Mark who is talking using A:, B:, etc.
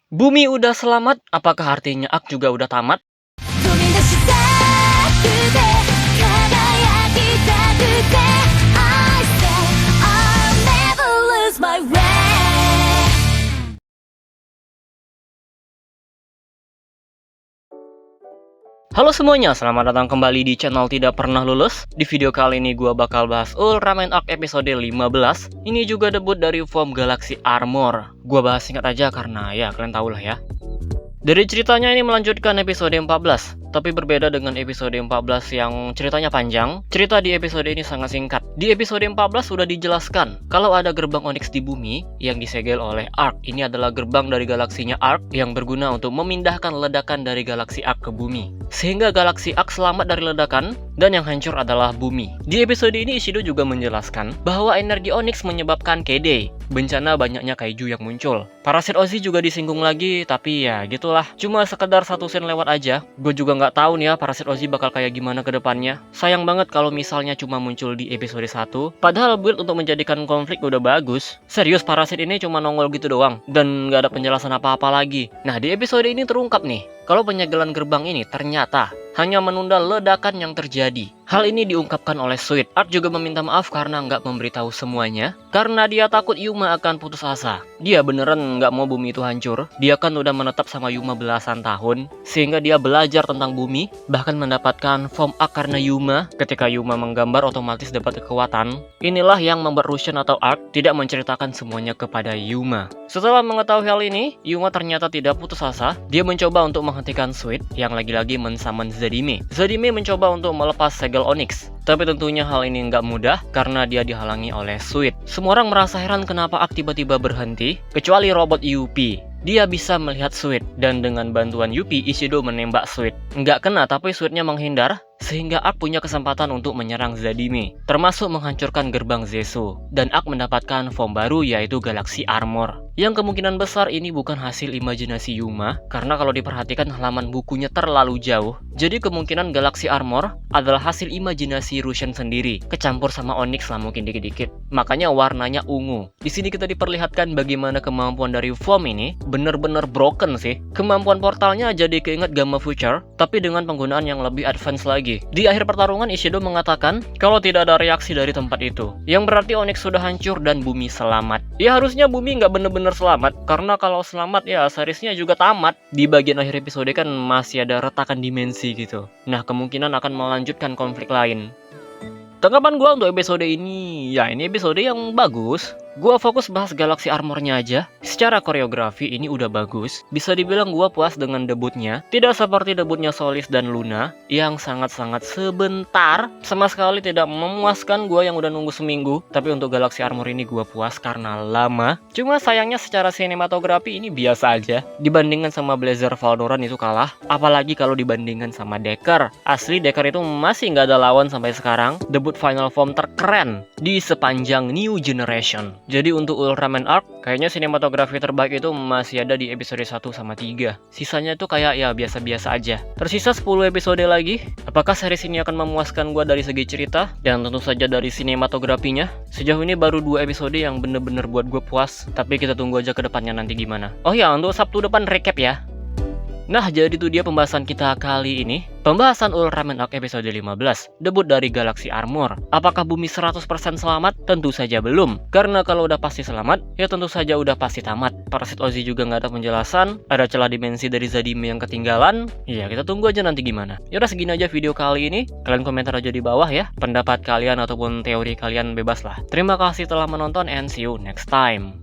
A: Bumi udah selamat, apakah artinya Ak juga udah tamat?
B: 飛び出したくて輝きたくて I say I'll never lose my way.
A: Halo semuanya, selamat datang kembali di channel Tidak Pernah Lulus. Di video kali ini gua bakal bahas Ultraman Arc episode 15. Ini juga debut dari form Galaxy Armor. Gua bahas singkat aja karena ya kalian tau lah ya. Dari ceritanya ini melanjutkan episode 14, tapi berbeda dengan episode 14 yang ceritanya panjang. Cerita di episode ini sangat singkat. Di episode 14 sudah dijelaskan kalau ada gerbang Onyx di bumi yang disegel oleh Arc. Ini adalah gerbang dari galaksinya Arc yang berguna untuk memindahkan ledakan dari galaksi Arc ke bumi, sehingga galaksi Arc selamat dari ledakan dan yang hancur adalah bumi. Di episode ini Ishido juga menjelaskan bahwa energi Onyx menyebabkan KD, bencana banyaknya kaiju yang muncul. Parasit Ozzy juga disinggung lagi, tapi ya gitulah. Cuma sekedar satu scene lewat aja. Gue juga nggak tahu nih ya Parasit Ozzy bakal kayak gimana ke depannya. Sayang banget kalau misalnya cuma muncul di episode 1. Padahal build untuk menjadikan konflik udah bagus. Serius Parasit ini cuma nongol gitu doang dan nggak ada penjelasan apa-apa lagi. Nah di episode ini terungkap nih kalau penyegelan gerbang ini ternyata hanya menunda ledakan yang terjadi. Hal ini diungkapkan oleh Sweet. Arc juga meminta maaf karena nggak memberitahu semuanya, karena dia takut Yuma akan putus asa. Dia beneran nggak mau bumi itu hancur. Dia kan udah menetap sama Yuma belasan tahun, sehingga dia belajar tentang bumi, bahkan mendapatkan form Arc karena Yuma. Ketika Yuma menggambar otomatis dapat kekuatan. Inilah yang membuat Russian atau Arc tidak menceritakan semuanya kepada Yuma. Setelah mengetahui hal ini, Yuma ternyata tidak putus asa. Dia mencoba untuk menghentikan Sweet yang lagi-lagi mensummon Zadime. Zadime mencoba untuk melepas segel Onyx, tapi tentunya hal ini nggak mudah karena dia dihalangi oleh Sweet. Semua orang merasa heran kenapa Arc tiba-tiba berhenti, kecuali robot Yuppie. Dia bisa melihat Sweet, dan dengan bantuan Yuppie, Ishido menembak Sweet. Nggak kena, tapi Sweetnya menghindar, sehingga Arc punya kesempatan untuk menyerang Zadime, termasuk menghancurkan gerbang Zesu. Dan Arc mendapatkan form baru yaitu Galaxy Armor, yang kemungkinan besar ini bukan hasil imajinasi Yuma, karena kalau diperhatikan halaman bukunya terlalu jauh. Jadi kemungkinan Galaxy Armor adalah hasil imajinasi Russian sendiri, kecampur sama Onyx lah mungkin dikit-dikit. Makanya warnanya ungu. Di sini kita diperlihatkan bagaimana kemampuan dari form ini bener-bener broken sih. Kemampuan portalnya jadi keinget Gamma Future, tapi dengan penggunaan yang lebih advance lagi. Di akhir pertarungan Ishido mengatakan kalau tidak ada reaksi dari tempat itu, yang berarti Onyx sudah hancur dan bumi selamat. Ya harusnya bumi nggak bener-bener selamat, karena kalau selamat ya seriesnya juga tamat. Di bagian akhir episode kan masih ada retakan dimensi gitu. Nah kemungkinan akan melanjutkan konflik lain. Tanggapan gue untuk episode ini, ya ini episode yang bagus. Gue fokus bahas Galaxy Armornya aja. Secara koreografi ini udah bagus. Bisa dibilang gue puas dengan debutnya. Tidak seperti debutnya Solis dan Luna yang sangat-sangat sebentar. Sama sekali tidak memuaskan gue yang udah nunggu seminggu. Tapi untuk Galaxy Armor ini gue puas karena lama. Cuma sayangnya secara sinematografi ini biasa aja. Dibandingkan sama Blazer Valdoran itu kalah. Apalagi kalau dibandingkan sama Decker. Asli Decker itu masih nggak ada lawan sampai sekarang. Debut final form terkeren di sepanjang New Generation. Jadi untuk Ultraman Arc, kayaknya sinematografi terbaik itu masih ada di episode 1 sama 3. Sisanya itu kayak ya biasa-biasa aja. Tersisa 10 episode lagi. Apakah series ini akan memuaskan gua dari segi cerita? Dan tentu saja dari sinematografinya. Sejauh ini baru 2 episode yang bener-bener buat gue puas. Tapi kita tunggu aja ke depannya nanti gimana. Oh ya, untuk Sabtu depan recap ya. Nah, jadi itu dia pembahasan kita kali ini. Pembahasan Ultraman Arc episode 15, debut dari Galaxy Armor. Apakah bumi 100% selamat? Tentu saja belum. Karena kalau udah pasti selamat, ya tentu saja udah pasti tamat. Parasit Ozzy juga nggak ada penjelasan. Ada celah dimensi dari Zadime yang ketinggalan. Ya, kita tunggu aja nanti gimana. Yaudah, segini aja video kali ini. Kalian komentar aja di bawah ya. Pendapat kalian ataupun teori kalian bebas lah. Terima kasih telah menonton and see you next time.